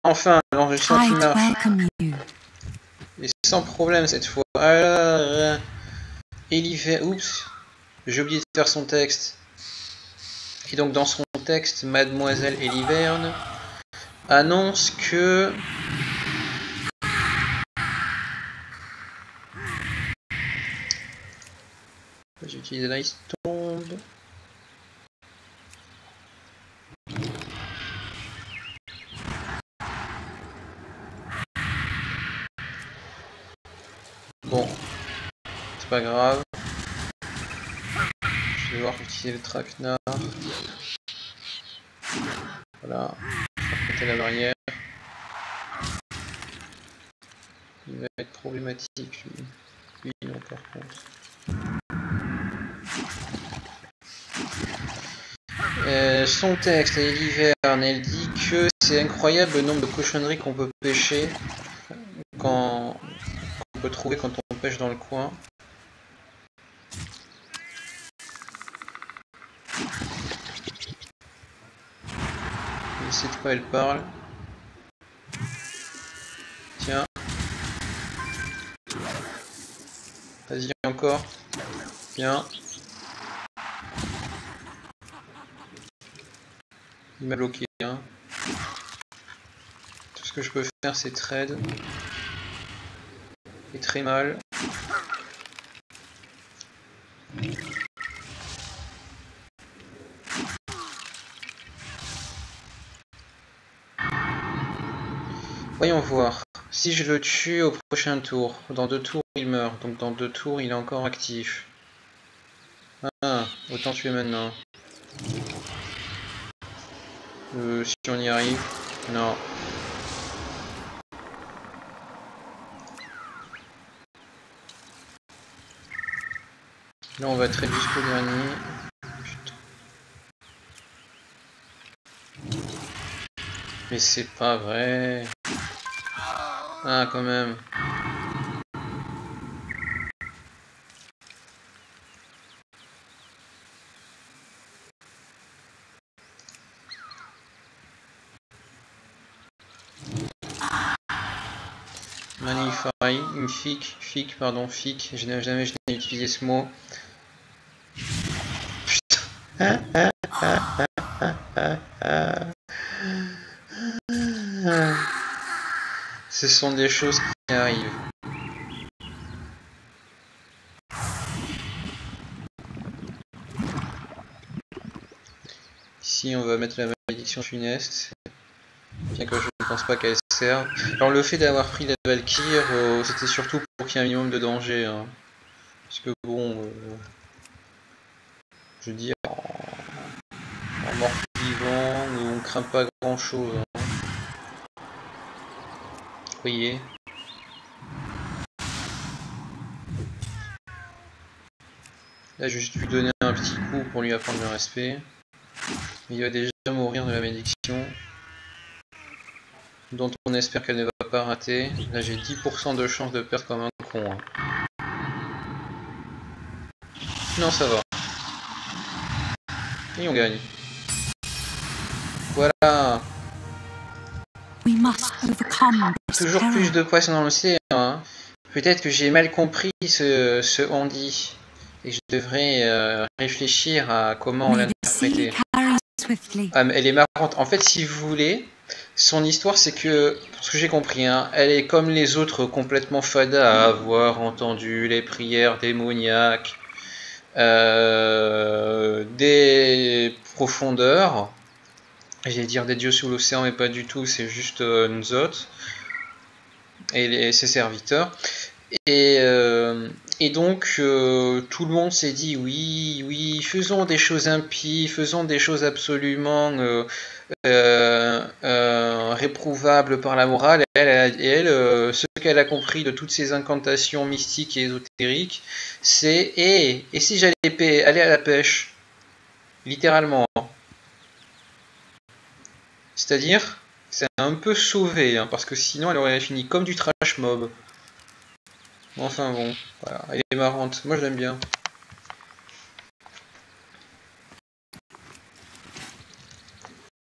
enfin, alors je sens qu'il marche. Et sans problème cette fois. Alors, Eliver, oups, j'ai oublié de faire son texte. Et donc dans son texte, Mademoiselle Eliverne annonce que... J'ai utilisé l'Ice Tomb. Bon, c'est pas grave. Je vais devoir utiliser le traquenard. Voilà, je vais péter la barrière. Il va être problématique lui. Lui non par contre. Son texte à Eliverne, elle dit que c'est incroyable le nombre de cochonneries qu'on peut pêcher, qu'on peut trouver quand on pêche dans le coin. Je sais de quoi elle parle. Tiens. Vas-y encore. Bien. Il m'a bloqué. Hein. Tout ce que je peux faire c'est trade. Et très mal. Voyons voir. Si je le tue au prochain tour, dans 2 tours il meurt, donc dans 2 tours il est encore actif. Ah, autant tuer maintenant. Si on y arrive. Non. Là on va trade jusqu'au dernier. Putain. Mais c'est pas vrai. Ah quand même. Magnifique, pardon, fic, jamais je n'ai utilisé ce mot. Putain. Ce sont des choses qui arrivent. Ici on va mettre la malédiction funeste. Bien que je ne pense pas qu'elle serve. Alors le fait d'avoir pris la Valkyrie, c'était surtout pour qu'il y ait un minimum de danger. Hein. Parce que bon, je veux dire, en mort vivant, on craint pas grand chose. Hein. Vous voyez. Là je vais juste lui donner un petit coup pour lui apprendre le respect. Mais il va déjà mourir de la malédiction. Dont on espère qu'elle ne va pas rater. Là j'ai 10% de chance de perdre comme un con. Hein. Non ça va. Et on gagne. Voilà. Toujours plus de poissons dans l'océan. Hein. Peut-être que j'ai mal compris ce on-dit. Et je devrais réfléchir à comment l'interpréter. Ah, mais elle est marrante. En fait, si vous voulez, son histoire, c'est que, ce que j'ai compris, hein, elle est comme les autres complètement fada à avoir entendu les prières démoniaques des profondeurs. J'allais dire des dieux sous l'océan, mais pas du tout, c'est juste Nzot et ses serviteurs. Et donc, tout le monde s'est dit oui, faisons des choses impies, faisons des choses absolument réprouvables par la morale. Et elle, ce qu'elle a compris de toutes ces incantations mystiques et ésotériques, c'est et si j'allais aller à la pêche, littéralement. C'est-à-dire, c'est un peu sauvé, hein, parce que sinon elle aurait fini comme du trash mob. Enfin bon, voilà, elle est marrante, moi je l'aime bien.